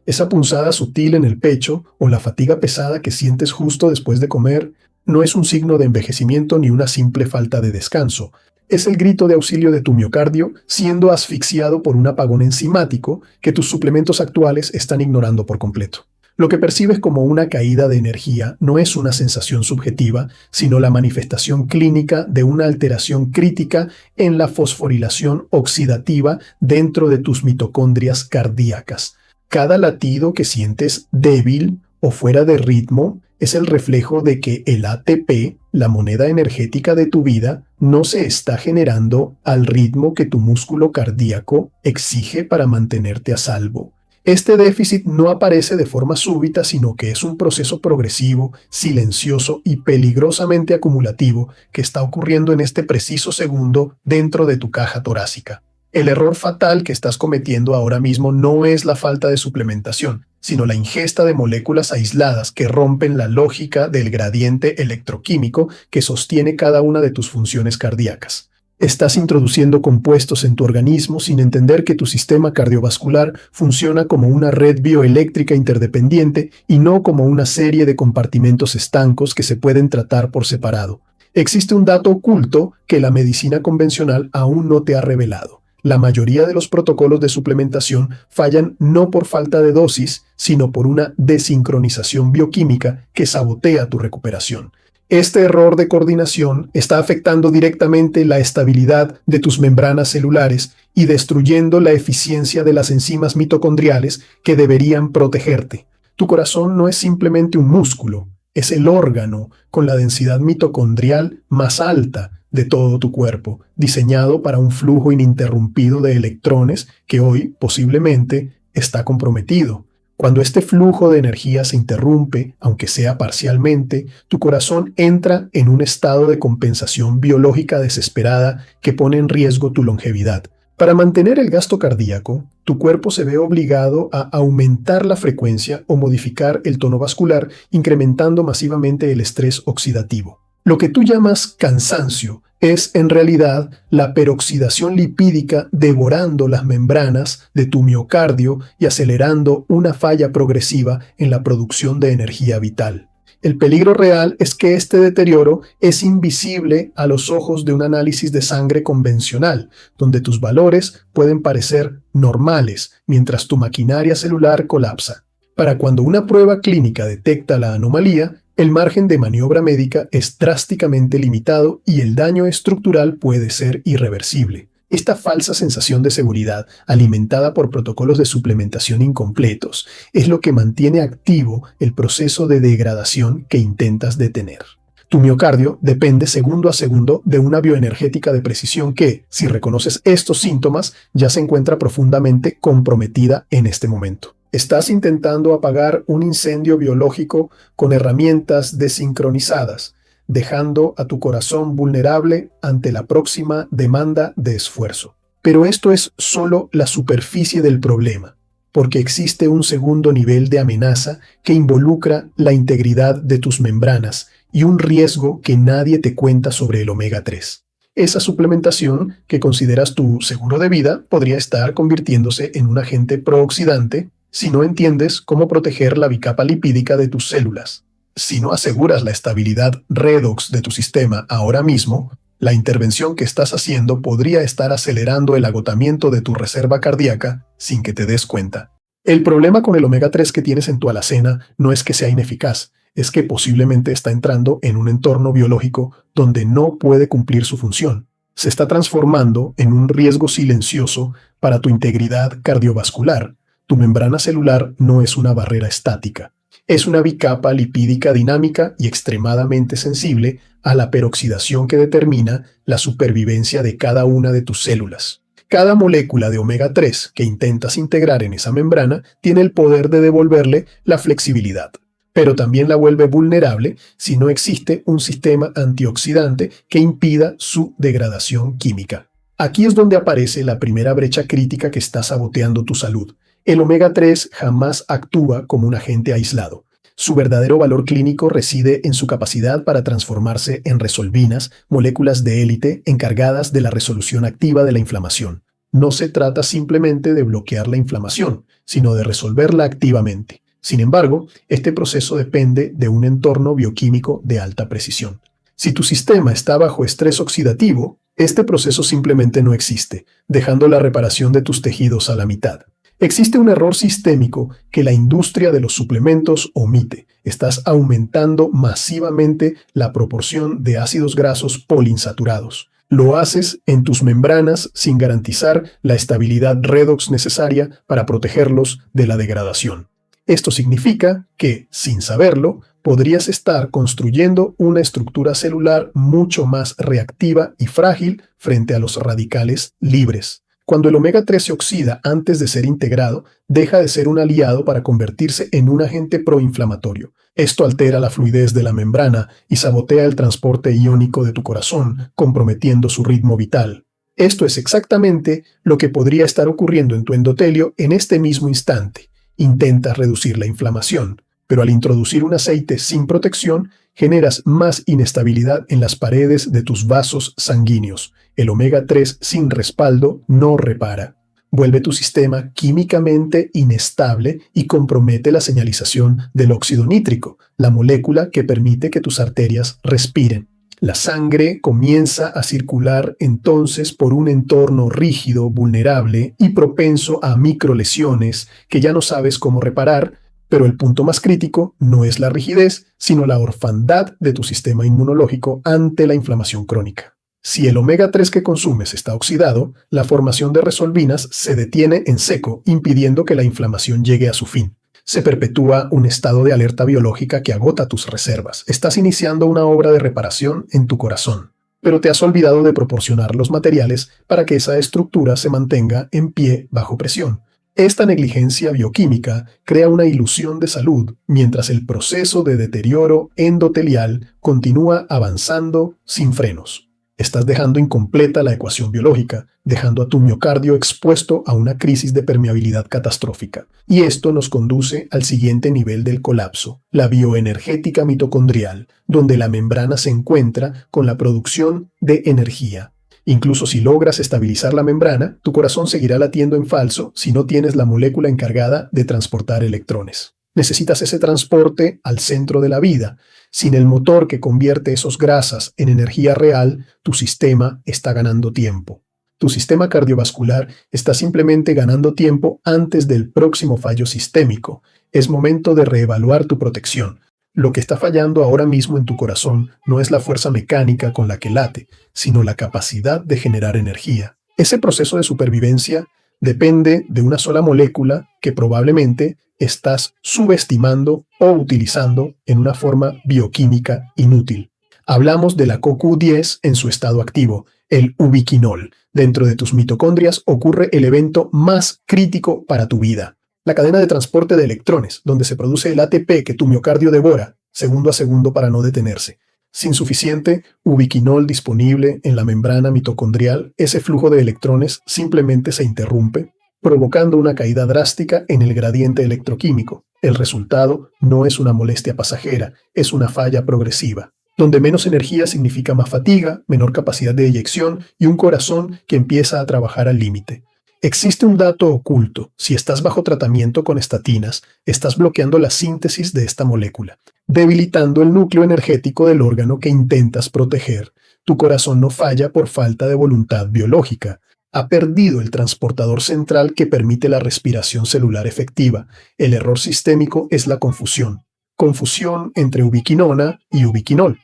Esa punzada sutil en el pecho o la fatiga pesada que sientes justo después de comer no es un signo de envejecimiento ni una simple falta de descanso. Es el grito de auxilio de tu miocardio siendo asfixiado por un apagón enzimático que tus suplementos actuales están ignorando por completo. Lo que percibes como una caída de energía no es una sensación subjetiva, sino la manifestación clínica de una alteración crítica en la fosforilación oxidativa dentro de tus mitocondrias cardíacas. Cada latido que sientes débil o fuera de ritmo es el reflejo de que el ATP, la moneda energética de tu vida, no se está generando al ritmo que tu músculo cardíaco exige para mantenerte a salvo. Este déficit no aparece de forma súbita, sino que es un proceso progresivo, silencioso y peligrosamente acumulativo que está ocurriendo en este preciso segundo dentro de tu caja torácica. El error fatal que estás cometiendo ahora mismo no es la falta de suplementación, sino la ingesta de moléculas aisladas que rompen la lógica del gradiente electroquímico que sostiene cada una de tus funciones cardíacas. Estás introduciendo compuestos en tu organismo sin entender que tu sistema cardiovascular funciona como una red bioeléctrica interdependiente y no como una serie de compartimentos estancos que se pueden tratar por separado. Existe un dato oculto que la medicina convencional aún no te ha revelado. La mayoría de los protocolos de suplementación fallan no por falta de dosis, sino por una desincronización bioquímica que sabotea tu recuperación. Este error de coordinación está afectando directamente la estabilidad de tus membranas celulares y destruyendo la eficiencia de las enzimas mitocondriales que deberían protegerte. Tu corazón no es simplemente un músculo, es el órgano con la densidad mitocondrial más alta de todo tu cuerpo, diseñado para un flujo ininterrumpido de electrones que hoy posiblemente está comprometido. Cuando este flujo de energía se interrumpe, aunque sea parcialmente, tu corazón entra en un estado de compensación biológica desesperada que pone en riesgo tu longevidad. Para mantener el gasto cardíaco, tu cuerpo se ve obligado a aumentar la frecuencia o modificar el tono vascular, incrementando masivamente el estrés oxidativo. Lo que tú llamas cansancio es en realidad la peroxidación lipídica devorando las membranas de tu miocardio y acelerando una falla progresiva en la producción de energía vital. El peligro real es que este deterioro es invisible a los ojos de un análisis de sangre convencional, donde tus valores pueden parecer normales mientras tu maquinaria celular colapsa. Para cuando una prueba clínica detecta la anomalía, el margen de maniobra médica es drásticamente limitado y el daño estructural puede ser irreversible. Esta falsa sensación de seguridad, alimentada por protocolos de suplementación incompletos, es lo que mantiene activo el proceso de degradación que intentas detener. Tu miocardio depende segundo a segundo de una bioenergética de precisión que, si reconoces estos síntomas, ya se encuentra profundamente comprometida en este momento. Estás intentando apagar un incendio biológico con herramientas desincronizadas, dejando a tu corazón vulnerable ante la próxima demanda de esfuerzo. Pero esto es solo la superficie del problema, porque existe un segundo nivel de amenaza que involucra la integridad de tus membranas y un riesgo que nadie te cuenta sobre el omega 3. Esa suplementación que consideras tu seguro de vida podría estar convirtiéndose en un agente prooxidante si no entiendes cómo proteger la bicapa lipídica de tus células. Si no aseguras la estabilidad redox de tu sistema ahora mismo, la intervención que estás haciendo podría estar acelerando el agotamiento de tu reserva cardíaca sin que te des cuenta. El problema con el omega 3 que tienes en tu alacena no es que sea ineficaz, es que posiblemente está entrando en un entorno biológico donde no puede cumplir su función. Se está transformando en un riesgo silencioso para tu integridad cardiovascular. Tu membrana celular no es una barrera estática. Es una bicapa lipídica dinámica y extremadamente sensible a la peroxidación que determina la supervivencia de cada una de tus células. Cada molécula de omega 3 que intentas integrar en esa membrana tiene el poder de devolverle la flexibilidad, pero también la vuelve vulnerable si no existe un sistema antioxidante que impida su degradación química. Aquí es donde aparece la primera brecha crítica que está saboteando tu salud. El omega 3 jamás actúa como un agente aislado. Su verdadero valor clínico reside en su capacidad para transformarse en resolvinas, moléculas de élite encargadas de la resolución activa de la inflamación. No se trata simplemente de bloquear la inflamación, sino de resolverla activamente. Sin embargo, este proceso depende de un entorno bioquímico de alta precisión. Si tu sistema está bajo estrés oxidativo, este proceso simplemente no existe, dejando la reparación de tus tejidos a la mitad. Existe un error sistémico que la industria de los suplementos omite. Estás aumentando masivamente la proporción de ácidos grasos poliinsaturados. Lo haces en tus membranas sin garantizar la estabilidad redox necesaria para protegerlos de la degradación. Esto significa que, sin saberlo, podrías estar construyendo una estructura celular mucho más reactiva y frágil frente a los radicales libres. Cuando el omega 3 se oxida antes de ser integrado, deja de ser un aliado para convertirse en un agente proinflamatorio. Esto altera la fluidez de la membrana y sabotea el transporte iónico de tu corazón, comprometiendo su ritmo vital. Esto es exactamente lo que podría estar ocurriendo en tu endotelio en este mismo instante. Intentas reducir la inflamación, pero al introducir un aceite sin protección, generas más inestabilidad en las paredes de tus vasos sanguíneos. El omega 3 sin respaldo no repara. Vuelve tu sistema químicamente inestable y compromete la señalización del óxido nítrico, la molécula que permite que tus arterias respiren. La sangre comienza a circular entonces por un entorno rígido, vulnerable y propenso a microlesiones que ya no sabes cómo reparar, pero el punto más crítico no es la rigidez, sino la orfandad de tu sistema inmunológico ante la inflamación crónica. Si el omega 3 que consumes está oxidado, la formación de resolvinas se detiene en seco, impidiendo que la inflamación llegue a su fin. Se perpetúa un estado de alerta biológica que agota tus reservas. Estás iniciando una obra de reparación en tu corazón, pero te has olvidado de proporcionar los materiales para que esa estructura se mantenga en pie bajo presión. Esta negligencia bioquímica crea una ilusión de salud, mientras el proceso de deterioro endotelial continúa avanzando sin frenos. Estás dejando incompleta la ecuación biológica, dejando a tu miocardio expuesto a una crisis de permeabilidad catastrófica. Y esto nos conduce al siguiente nivel del colapso, la bioenergética mitocondrial, donde la membrana se encuentra con la producción de energía. Incluso si logras estabilizar la membrana, tu corazón seguirá latiendo en falso si no tienes la molécula encargada de transportar electrones. Necesitas ese transporte al centro de la vida. Sin el motor que convierte esos grasas en energía real, tu sistema está ganando tiempo. Tu sistema cardiovascular está simplemente ganando tiempo antes del próximo fallo sistémico. Es momento de reevaluar tu protección. Lo que está fallando ahora mismo en tu corazón no es la fuerza mecánica con la que late, sino la capacidad de generar energía. Ese proceso de supervivencia depende de una sola molécula que probablemente estás subestimando o utilizando en una forma bioquímica inútil. Hablamos de la CoQ10 en su estado activo, el ubiquinol. Dentro de tus mitocondrias ocurre el evento más crítico para tu vida, la cadena de transporte de electrones, donde se produce el ATP que tu miocardio devora, segundo a segundo para no detenerse. Sin suficiente ubiquinol disponible en la membrana mitocondrial, ese flujo de electrones simplemente se interrumpe, provocando una caída drástica en el gradiente electroquímico. El resultado no es una molestia pasajera, es una falla progresiva, donde menos energía significa más fatiga, menor capacidad de eyección y un corazón que empieza a trabajar al límite. Existe un dato oculto. Si estás bajo tratamiento con estatinas, estás bloqueando la síntesis de esta molécula, debilitando el núcleo energético del órgano que intentas proteger. Tu corazón no falla por falta de voluntad biológica. Ha perdido el transportador central que permite la respiración celular efectiva. El error sistémico es la confusión. Confusión entre ubiquinona y ubiquinol.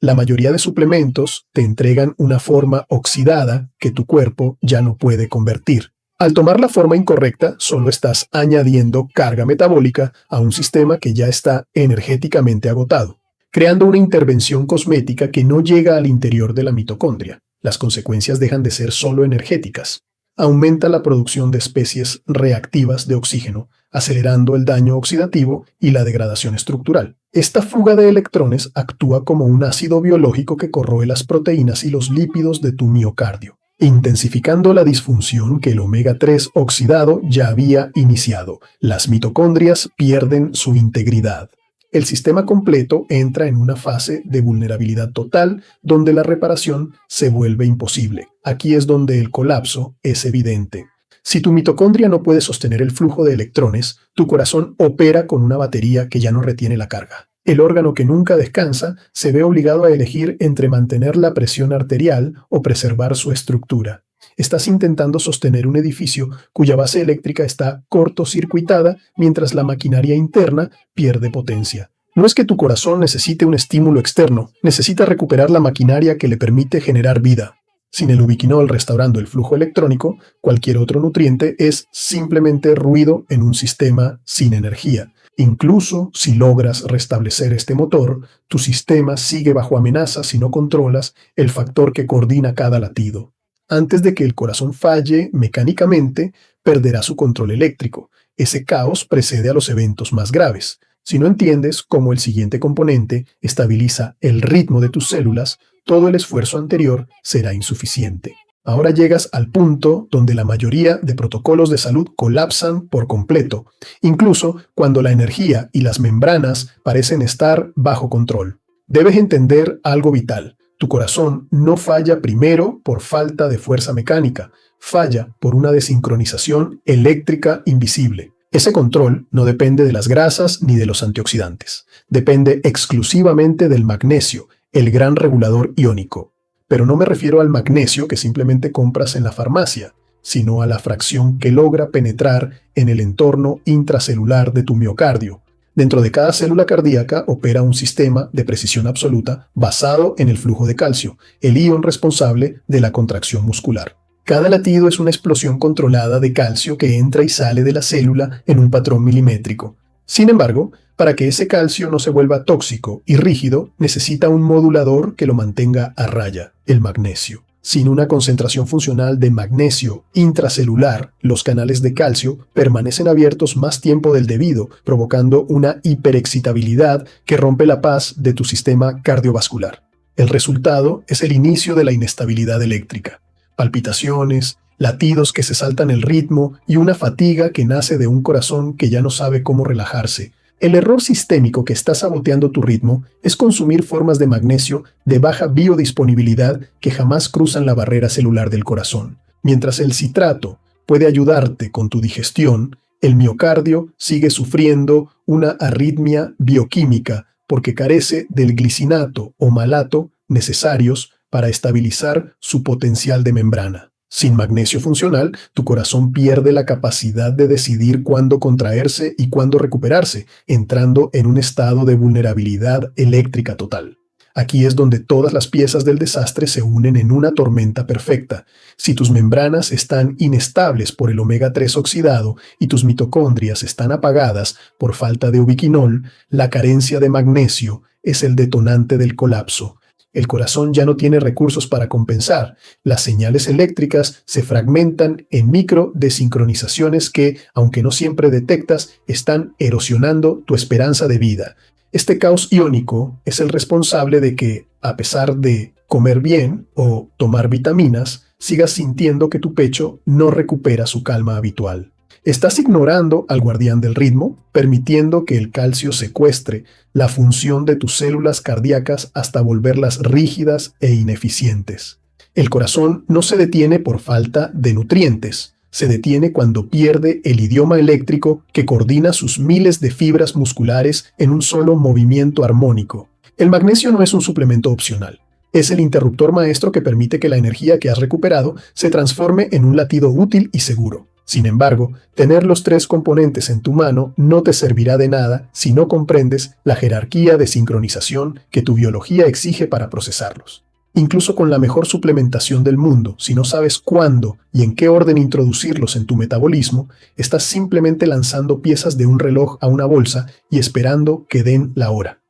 La mayoría de suplementos te entregan una forma oxidada que tu cuerpo ya no puede convertir. Al tomar la forma incorrecta, solo estás añadiendo carga metabólica a un sistema que ya está energéticamente agotado, creando una intervención cosmética que no llega al interior de la mitocondria. Las consecuencias dejan de ser solo energéticas. Aumenta la producción de especies reactivas de oxígeno, acelerando el daño oxidativo y la degradación estructural. Esta fuga de electrones actúa como un ácido biológico que corroe las proteínas y los lípidos de tu miocardio, intensificando la disfunción que el omega 3 oxidado ya había iniciado. Las mitocondrias pierden su integridad. El sistema completo entra en una fase de vulnerabilidad total donde la reparación se vuelve imposible. Aquí es donde el colapso es evidente. Si tu mitocondria no puede sostener el flujo de electrones, tu corazón opera con una batería que ya no retiene la carga. El órgano que nunca descansa se ve obligado a elegir entre mantener la presión arterial o preservar su estructura. Estás intentando sostener un edificio cuya base eléctrica está cortocircuitada mientras la maquinaria interna pierde potencia. No es que tu corazón necesite un estímulo externo, necesita recuperar la maquinaria que le permite generar vida. Sin el ubiquinol restaurando el flujo electrónico, cualquier otro nutriente es simplemente ruido en un sistema sin energía. Incluso si logras restablecer este motor, tu sistema sigue bajo amenaza si no controlas el factor que coordina cada latido. Antes de que el corazón falle mecánicamente, perderá su control eléctrico. Ese caos precede a los eventos más graves. Si no entiendes cómo el siguiente componente estabiliza el ritmo de tus células, todo el esfuerzo anterior será insuficiente. Ahora llegas al punto donde la mayoría de protocolos de salud colapsan por completo, incluso cuando la energía y las membranas parecen estar bajo control. Debes entender algo vital. Tu corazón no falla primero por falta de fuerza mecánica, falla por una desincronización eléctrica invisible. Ese control no depende de las grasas ni de los antioxidantes. Depende exclusivamente del magnesio, el gran regulador iónico. Pero no me refiero al magnesio que simplemente compras en la farmacia, sino a la fracción que logra penetrar en el entorno intracelular de tu miocardio. Dentro de cada célula cardíaca opera un sistema de precisión absoluta basado en el flujo de calcio, el ion responsable de la contracción muscular. Cada latido es una explosión controlada de calcio que entra y sale de la célula en un patrón milimétrico. Sin embargo, para que ese calcio no se vuelva tóxico y rígido, necesita un modulador que lo mantenga a raya, el magnesio. Sin una concentración funcional de magnesio intracelular, los canales de calcio permanecen abiertos más tiempo del debido, provocando una hiperexcitabilidad que rompe la paz de tu sistema cardiovascular. El resultado es el inicio de la inestabilidad eléctrica. Palpitaciones, latidos que se saltan el ritmo y una fatiga que nace de un corazón que ya no sabe cómo relajarse. El error sistémico que está saboteando tu ritmo es consumir formas de magnesio de baja biodisponibilidad que jamás cruzan la barrera celular del corazón. Mientras el citrato puede ayudarte con tu digestión, el miocardio sigue sufriendo una arritmia bioquímica porque carece del glicinato o malato necesarios para estabilizar su potencial de membrana. Sin magnesio funcional, tu corazón pierde la capacidad de decidir cuándo contraerse y cuándo recuperarse, entrando en un estado de vulnerabilidad eléctrica total. Aquí es donde todas las piezas del desastre se unen en una tormenta perfecta. Si tus membranas están inestables por el omega 3 oxidado y tus mitocondrias están apagadas por falta de ubiquinol, la carencia de magnesio es el detonante del colapso. El corazón ya no tiene recursos para compensar. Las señales eléctricas se fragmentan en micro desincronizaciones que, aunque no siempre detectas, están erosionando tu esperanza de vida. Este caos iónico es el responsable de que, a pesar de comer bien o tomar vitaminas, sigas sintiendo que tu pecho no recupera su calma habitual. Estás ignorando al guardián del ritmo, permitiendo que el calcio secuestre la función de tus células cardíacas hasta volverlas rígidas e ineficientes. El corazón no se detiene por falta de nutrientes, se detiene cuando pierde el idioma eléctrico que coordina sus miles de fibras musculares en un solo movimiento armónico. El magnesio no es un suplemento opcional. Es el interruptor maestro que permite que la energía que has recuperado se transforme en un latido útil y seguro. Sin embargo, tener los tres componentes en tu mano no te servirá de nada si no comprendes la jerarquía de sincronización que tu biología exige para procesarlos. Incluso con la mejor suplementación del mundo, si no sabes cuándo y en qué orden introducirlos en tu metabolismo, estás simplemente lanzando piezas de un reloj a una bolsa y esperando que den la hora.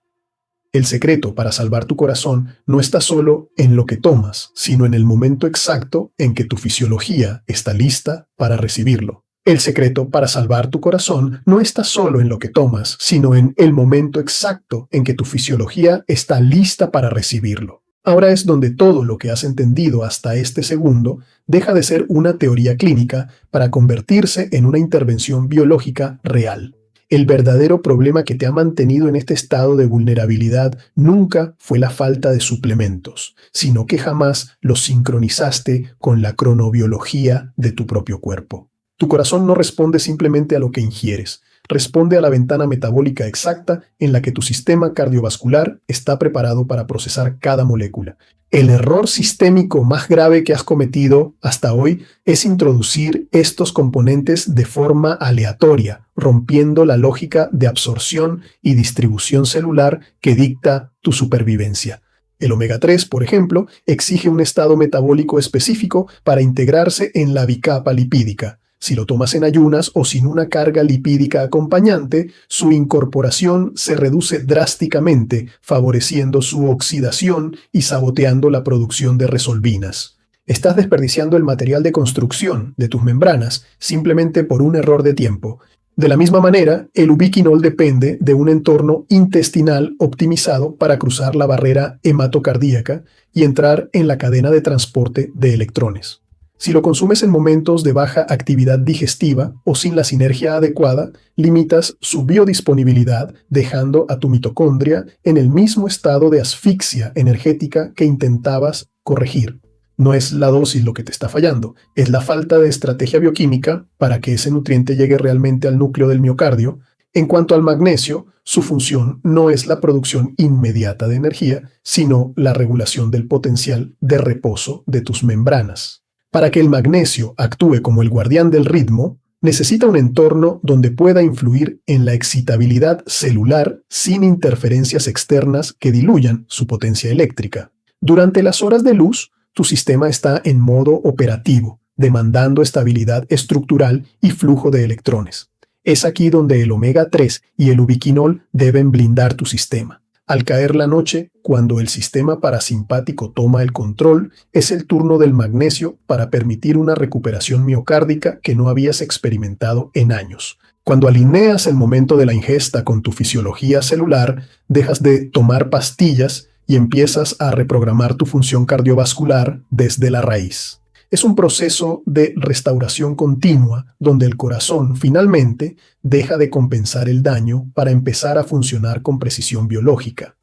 El secreto para salvar tu corazón no está solo en lo que tomas, sino en el momento exacto en que tu fisiología está lista para recibirlo. El secreto para salvar tu corazón no está solo en lo que tomas, sino en el momento exacto en que tu fisiología está lista para recibirlo. Ahora es donde todo lo que has entendido hasta este segundo deja de ser una teoría clínica para convertirse en una intervención biológica real. El verdadero problema que te ha mantenido en este estado de vulnerabilidad nunca fue la falta de suplementos, sino que jamás los sincronizaste con la cronobiología de tu propio cuerpo. Tu corazón no responde simplemente a lo que ingieres, responde a la ventana metabólica exacta en la que tu sistema cardiovascular está preparado para procesar cada molécula. El error sistémico más grave que has cometido hasta hoy es introducir estos componentes de forma aleatoria, rompiendo la lógica de absorción y distribución celular que dicta tu supervivencia. El omega 3, por ejemplo, exige un estado metabólico específico para integrarse en la bicapa lipídica. Si lo tomas en ayunas o sin una carga lipídica acompañante, su incorporación se reduce drásticamente, favoreciendo su oxidación y saboteando la producción de resolvinas. Estás desperdiciando el material de construcción de tus membranas simplemente por un error de tiempo. De la misma manera, el ubiquinol depende de un entorno intestinal optimizado para cruzar la barrera hematocardíaca y entrar en la cadena de transporte de electrones. Si lo consumes en momentos de baja actividad digestiva o sin la sinergia adecuada, limitas su biodisponibilidad, dejando a tu mitocondria en el mismo estado de asfixia energética que intentabas corregir. No es la dosis lo que te está fallando, es la falta de estrategia bioquímica para que ese nutriente llegue realmente al núcleo del miocardio. En cuanto al magnesio, su función no es la producción inmediata de energía, sino la regulación del potencial de reposo de tus membranas. Para que el magnesio actúe como el guardián del ritmo, necesita un entorno donde pueda influir en la excitabilidad celular sin interferencias externas que diluyan su potencia eléctrica. Durante las horas de luz, tu sistema está en modo operativo, demandando estabilidad estructural y flujo de electrones. Es aquí donde el omega 3 y el ubiquinol deben blindar tu sistema. Al caer la noche, cuando el sistema parasimpático toma el control, es el turno del magnesio para permitir una recuperación miocárdica que no habías experimentado en años. Cuando alineas el momento de la ingesta con tu fisiología celular, dejas de tomar pastillas y empiezas a reprogramar tu función cardiovascular desde la raíz. Es un proceso de restauración continua donde el corazón finalmente deja de compensar el daño para empezar a funcionar con precisión biológica.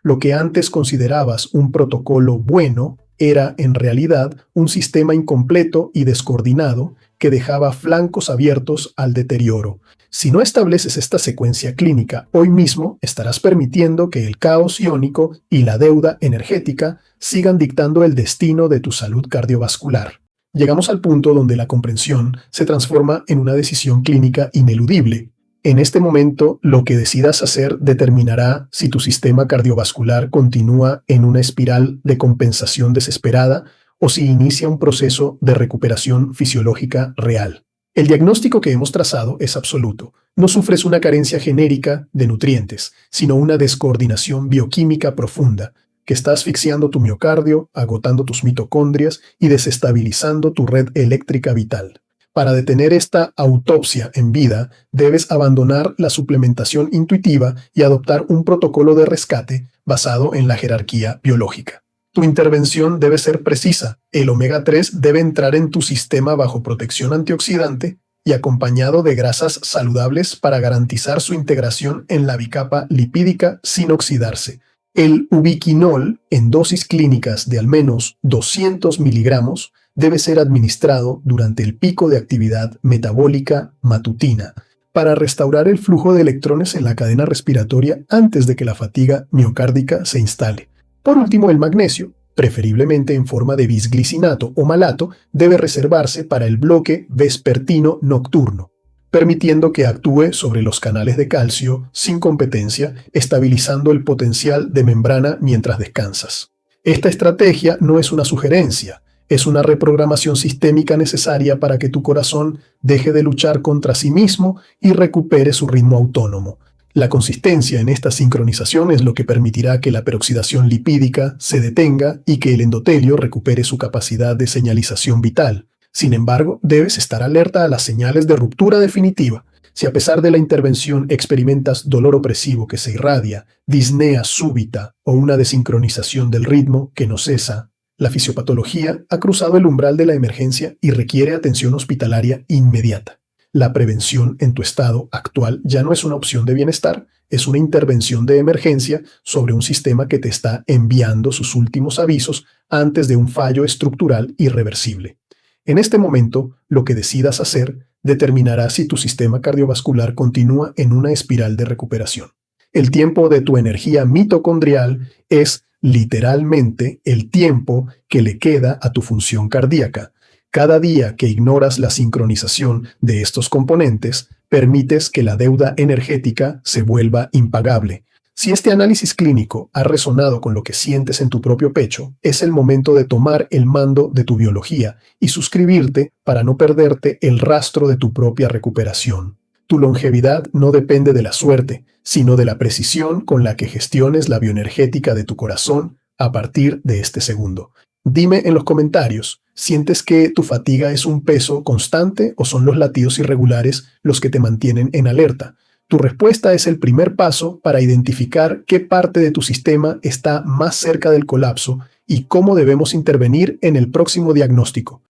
Lo que antes considerabas un protocolo bueno era en realidad un sistema incompleto y descoordinado que dejaba flancos abiertos al deterioro. Si no estableces esta secuencia clínica hoy mismo, estarás permitiendo que el caos iónico y la deuda energética sigan dictando el destino de tu salud cardiovascular. Llegamos al punto donde la comprensión se transforma en una decisión clínica ineludible. En este momento, lo que decidas hacer determinará si tu sistema cardiovascular continúa en una espiral de compensación desesperada o si inicia un proceso de recuperación fisiológica real. El diagnóstico que hemos trazado es absoluto. No sufres una carencia genérica de nutrientes, sino una descoordinación bioquímica profunda, que está asfixiando tu miocardio, agotando tus mitocondrias y desestabilizando tu red eléctrica vital. Para detener esta autopsia en vida, debes abandonar la suplementación intuitiva y adoptar un protocolo de rescate basado en la jerarquía biológica. Tu intervención debe ser precisa. El omega 3 debe entrar en tu sistema bajo protección antioxidante y acompañado de grasas saludables para garantizar su integración en la bicapa lipídica sin oxidarse. El ubiquinol, en dosis clínicas de al menos 200 miligramos, debe ser administrado durante el pico de actividad metabólica matutina para restaurar el flujo de electrones en la cadena respiratoria antes de que la fatiga miocárdica se instale. Por último, el magnesio, preferiblemente en forma de bisglicinato o malato, debe reservarse para el bloque vespertino nocturno, permitiendo que actúe sobre los canales de calcio sin competencia, estabilizando el potencial de membrana mientras descansas. Esta estrategia no es una sugerencia, es una reprogramación sistémica necesaria para que tu corazón deje de luchar contra sí mismo y recupere su ritmo autónomo. La consistencia en esta sincronización es lo que permitirá que la peroxidación lipídica se detenga y que el endotelio recupere su capacidad de señalización vital. Sin embargo, debes estar alerta a las señales de ruptura definitiva. Si a pesar de la intervención experimentas dolor opresivo que se irradia, disnea súbita o una desincronización del ritmo que no cesa, la fisiopatología ha cruzado el umbral de la emergencia y requiere atención hospitalaria inmediata. La prevención en tu estado actual ya no es una opción de bienestar, es una intervención de emergencia sobre un sistema que te está enviando sus últimos avisos antes de un fallo estructural irreversible. En este momento, lo que decidas hacer determinará si tu sistema cardiovascular continúa en una espiral de recuperación. El tiempo de tu energía mitocondrial es literalmente el tiempo que le queda a tu función cardíaca. Cada día que ignoras la sincronización de estos componentes, permites que la deuda energética se vuelva impagable. Si este análisis clínico ha resonado con lo que sientes en tu propio pecho, es el momento de tomar el mando de tu biología y suscribirte para no perderte el rastro de tu propia recuperación. Tu longevidad no depende de la suerte, sino de la precisión con la que gestiones la bioenergética de tu corazón a partir de este segundo. Dime en los comentarios, ¿sientes que tu fatiga es un peso constante o son los latidos irregulares los que te mantienen en alerta? Tu respuesta es el primer paso para identificar qué parte de tu sistema está más cerca del colapso y cómo debemos intervenir en el próximo diagnóstico.